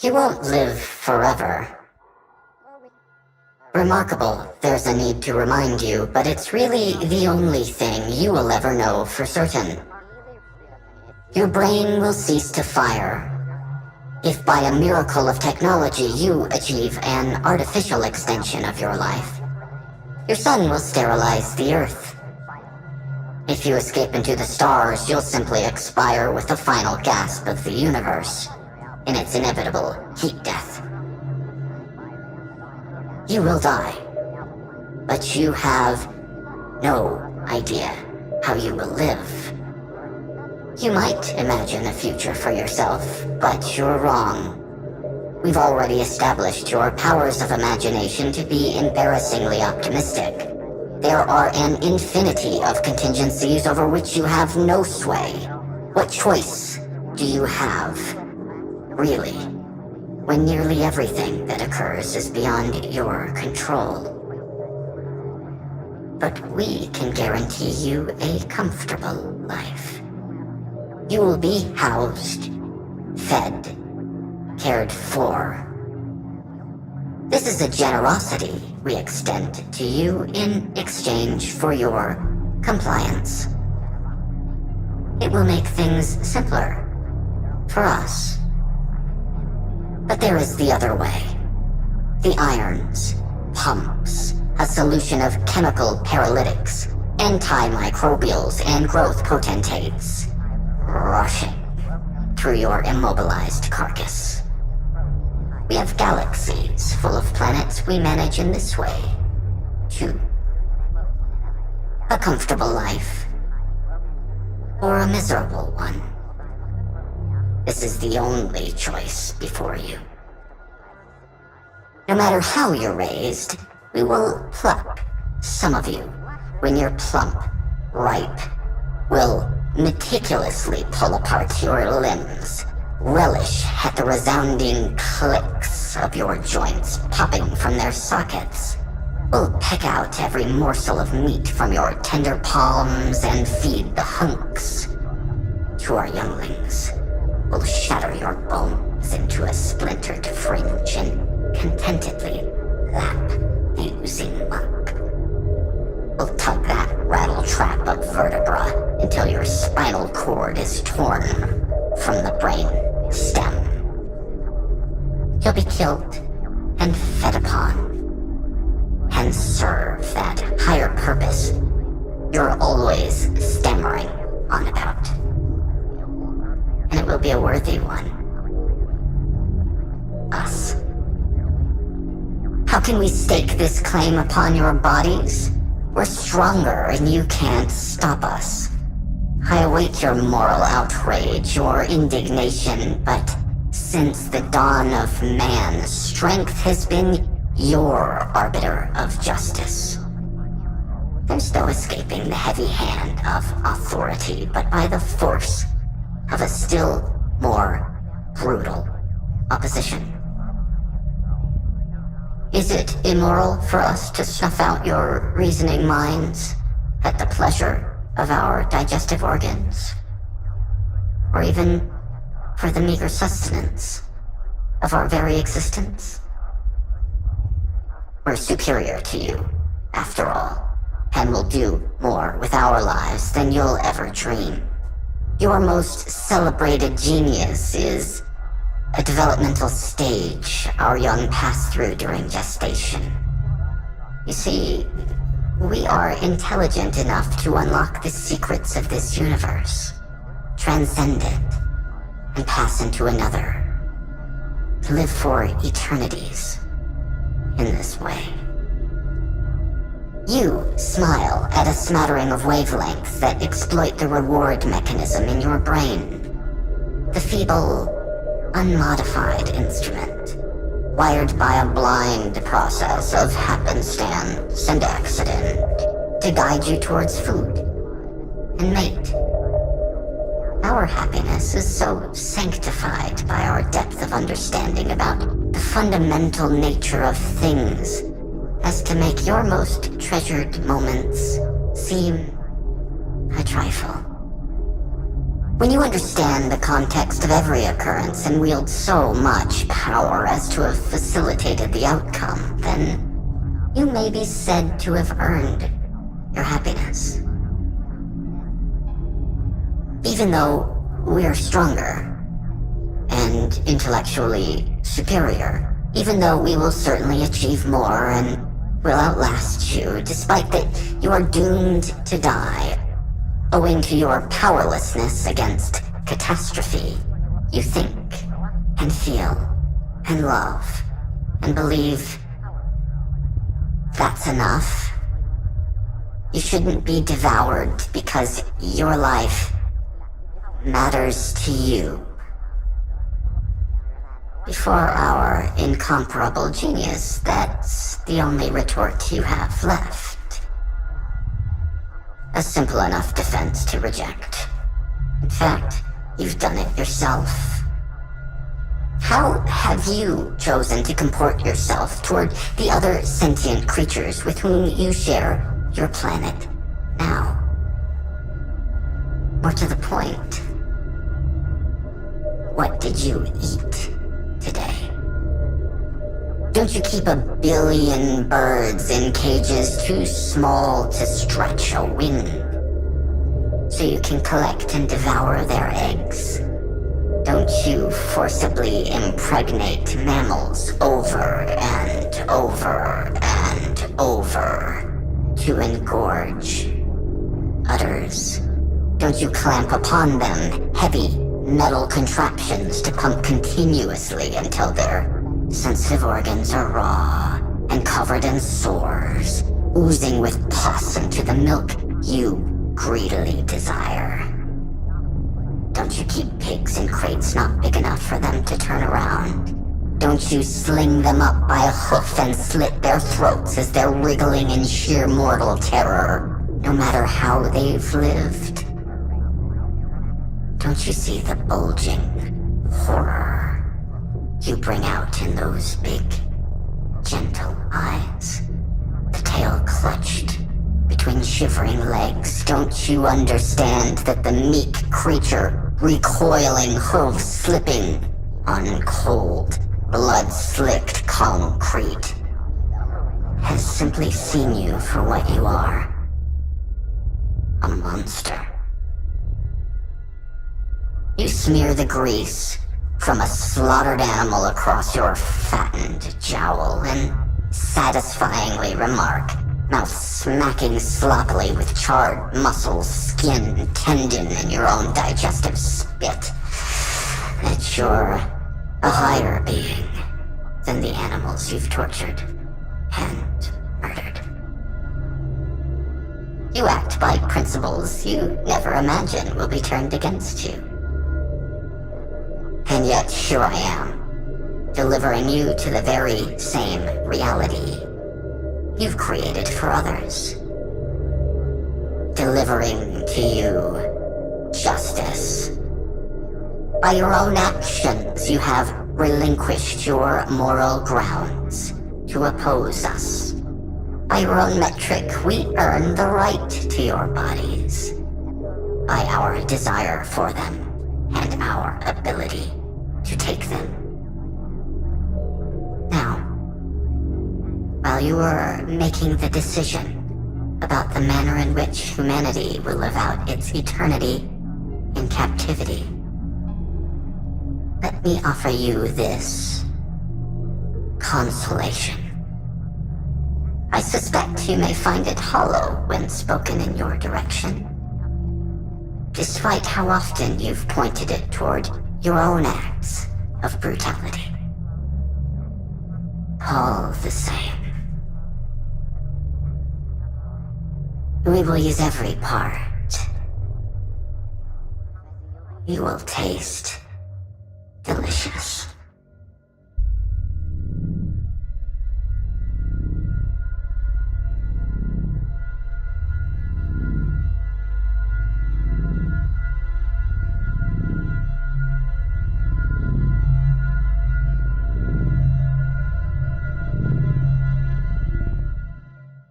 You won't live forever. Remarkable, there's a need to remind you, but it's really the only thing you will ever know for certain. Your brain will cease to fire. If by a miracle of technology you achieve an artificial extension of your life, your sun will sterilize the Earth. If you escape into the stars, you'll simply expire with the final gasp of the universe, in its inevitable heat death. You will die, but you have no idea how you will live. You might imagine a future for yourself, but you're wrong. We've already established your powers of imagination to be embarrassingly optimistic. There are an infinity of contingencies over which you have no sway. What choice do you have, really, when nearly everything that occurs is beyond your control? But we can guarantee you a comfortable life. You will be housed, fed, cared for. This is a generosity we extend to you in exchange for your compliance. It will make things simpler for us. But there is the other way. The irons, pumps, a solution of chemical paralytics, antimicrobials, and growth potentates rushing through your immobilized carcass. We have galaxies full of planets we manage in this way, too. A comfortable life, or a miserable one. This is the only choice before you. No matter how you're raised, we will pluck some of you when you're plump, ripe. We'll meticulously pull apart your limbs, relish at the resounding clicks of your joints popping from their sockets. We'll pick out every morsel of meat from your tender palms and feed the hunks to our younglings. We'll shatter your bones into a splintered fringe and contentedly lap the oozing muck. We'll tug that rattle-trap of vertebra until your spinal cord is torn from the brain stem. You'll be killed and fed upon, and serve that higher purpose you're always stammering on about. And it will be a worthy one. Us. How can we stake this claim upon your bodies? We're stronger and you can't stop us. I await your moral outrage, your indignation, but since the dawn of man, strength has been your arbiter of justice. There's no escaping the heavy hand of authority, but by the force of a still more brutal opposition. Is it immoral for us to snuff out your reasoning minds at the pleasure of our digestive organs? Or even for the meager sustenance of our very existence? We're superior to you, after all, and will do more with our lives than you'll ever dream. Your most celebrated genius is a developmental stage our young pass through during gestation. You see, we are intelligent enough to unlock the secrets of this universe, transcend it, and pass into another, to live for eternities in this way. You smile at a smattering of wavelengths that exploit the reward mechanism in your brain. The feeble, unmodified instrument, wired by a blind process of happenstance and accident to guide you towards food and mate. Our happiness is so sanctified by our depth of understanding about the fundamental nature of things as to make your most treasured moments seem a trifle. When you understand the context of every occurrence and wield so much power as to have facilitated the outcome, then you may be said to have earned your happiness. Even though we're stronger and intellectually superior, even though we will certainly achieve more and will outlast you, despite that you are doomed to die, owing to your powerlessness against catastrophe, you think and feel and love and believe that's enough. You shouldn't be devoured because your life matters to you. Before our incomparable genius, that's the only retort you have left. A simple enough defense to reject. In fact, you've done it yourself. How have you chosen to comport yourself toward the other sentient creatures with whom you share your planet now? More to the point, what did you eat today? Don't you keep 1 billion birds in cages too small to stretch a wing, so you can collect and devour their eggs? Don't you forcibly impregnate mammals over and over and over to engorge udders? Don't you clamp upon them heavy metal contraptions to pump continuously until their sensitive organs are raw and covered in sores, oozing with pus into the milk you greedily desire? Don't you keep pigs in crates not big enough for them to turn around? Don't you sling them up by a hoof and slit their throats as they're wriggling in sheer mortal terror, no matter how they've lived? Don't you see the bulging horror you bring out in those big, gentle eyes? The tail clutched between shivering legs. Don't you understand that the meek creature, recoiling hooves slipping on cold, blood-slicked concrete, has simply seen you for what you are? A monster. You smear the grease from a slaughtered animal across your fattened jowl and satisfyingly remark, mouth smacking sloppily with charred muscles, skin, tendon, and your own digestive spit, that you're a higher being than the animals you've tortured and murdered. You act by principles you never imagine will be turned against you. And yet here I am, delivering you to the very same reality you've created for others. Delivering to you justice. By your own actions, you have relinquished your moral grounds to oppose us. By your own metric, we earn the right to your bodies. By our desire for them and our ability to take them. Now, while you were making the decision about the manner in which humanity will live out its eternity in captivity, let me offer you this consolation. I suspect you may find it hollow when spoken in your direction, despite how often you've pointed it toward your own acts of brutality. All the same, we will use every part. You will taste